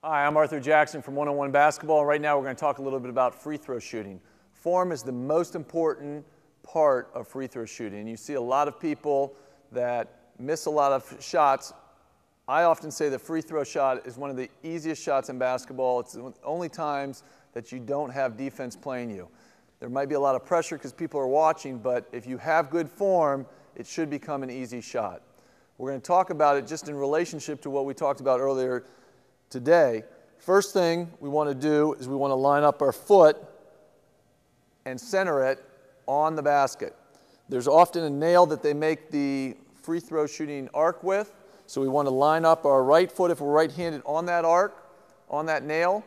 Hi, I'm Arthur Jackson from 101 Basketball. Right now we're going to talk a little bit about free throw shooting. Form is the most important part of free throw shooting. And you see a lot of people that miss a lot of shots. I often say the free throw shot is one of the easiest shots in basketball. It's the only times that you don't have defense playing you. There might be a lot of pressure because people are watching, but if you have good form, it should become an easy shot. We're going to talk about it just in relationship to what we talked about earlier today. First thing we want to do is we want to line up our foot and center it on the basket. There's often a nail that they make the free throw shooting arc with, so we want to line up our right foot, if we're right-handed, on that arc, on that nail.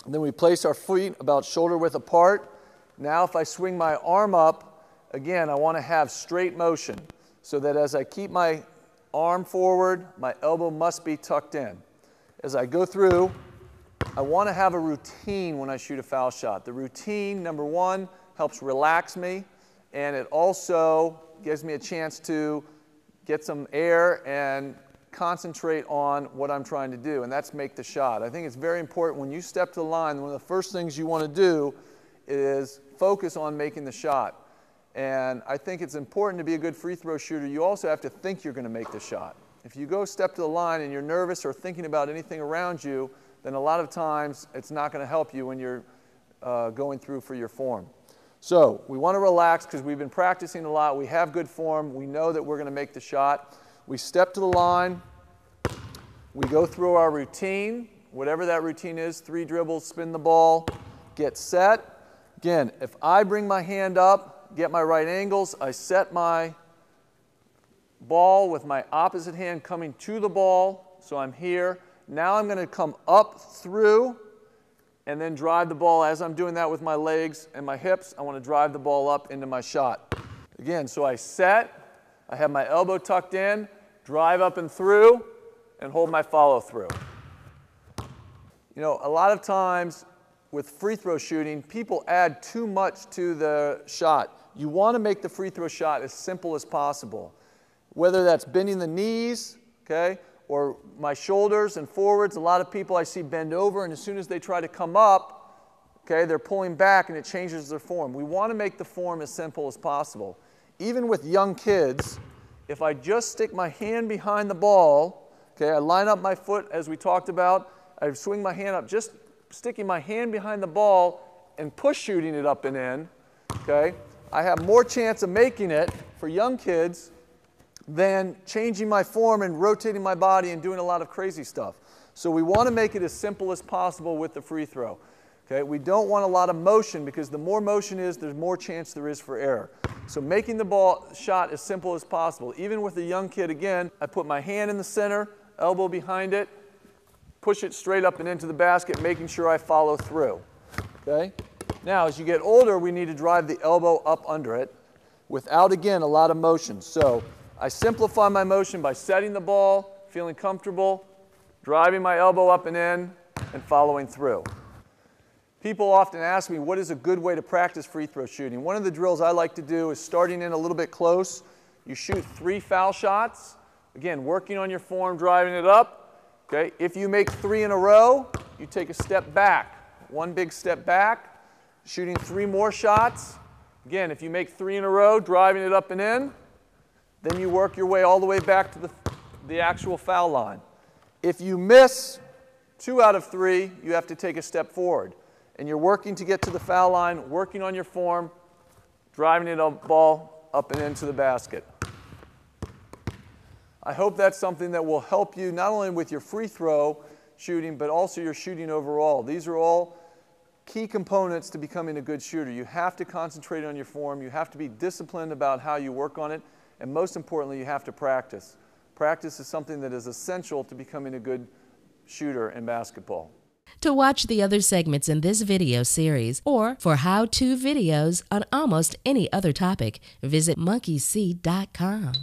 And then we place our feet about shoulder width apart. Now if I swing my arm up, again, I want to have straight motion so that as I keep my arm forward, my elbow must be tucked in. As I go through, I want to have a routine when I shoot a foul shot. The routine, number one, helps relax me, and it also gives me a chance to get some air and concentrate on what I'm trying to do, and that's make the shot. I think it's very important when you step to the line, one of the first things you want to do is focus on making the shot. And I think it's important to be a good free throw shooter. You also have to think you're going to make the shot. If you go step to the line and you're nervous or thinking about anything around you, then a lot of times it's not going to help you when you're going through for your form. So we want to relax because we've been practicing a lot. We have good form. We know that we're going to make the shot. We step to the line. We go through our routine, whatever that routine is, 3 dribbles, spin the ball, get set. Again, if I bring my hand up, get my right angles, I set my ball with my opposite hand coming to the ball, so I'm here. Now I'm going to come up through and then drive the ball. As I'm doing that with my legs and my hips, I want to drive the ball up into my shot. Again, so I set, I have my elbow tucked in, drive up and through, and hold my follow through. You know, a lot of times with free throw shooting, people add too much to the shot. You want to make the free throw shot as simple as possible. Whether that's bending the knees, okay, or my shoulders and forwards. A lot of people I see bend over, and as soon as they try to come up, okay, they're pulling back and it changes their form. We want to make the form as simple as possible. Even with young kids, if I just stick my hand behind the ball, okay, I line up my foot as we talked about, I swing my hand up, just sticking my hand behind the ball and push shooting it up and in, okay, I have more chance of making it for young kids than changing my form and rotating my body and doing a lot of crazy stuff. So we want to make it as simple as possible with the free throw. Okay? We don't want a lot of motion because the more motion is, there's more chance there is for error. So making the ball shot as simple as possible. Even with a young kid, again, I put my hand in the center, elbow behind it, push it straight up and into the basket, making sure I follow through. Okay? Now, as you get older, we need to drive the elbow up under it without, again, a lot of motion. So I simplify my motion by setting the ball, feeling comfortable, driving my elbow up and in, and following through. People often ask me, what is a good way to practice free throw shooting? One of the drills I like to do is starting in a little bit close. You shoot 3 foul shots. Again, working on your form, driving it up. Okay? If you make 3 in a row, you take a step back. 1 big step back. Shooting 3 more shots. Again, if you make 3 in a row, driving it up and in, then you work your way all the way back to the actual foul line. If you miss 2 out of 3, you have to take a step forward. And you're working to get to the foul line, working on your form, driving it ball up and into the basket. I hope that's something that will help you not only with your free throw shooting, but also your shooting overall. These are all key components to becoming a good shooter. You have to concentrate on your form. You have to be disciplined about how you work on it. And most importantly, you have to practice. Practice is something that is essential to becoming a good shooter in basketball. To watch the other segments in this video series or for how-to videos on almost any other topic, visit monkeyc.com.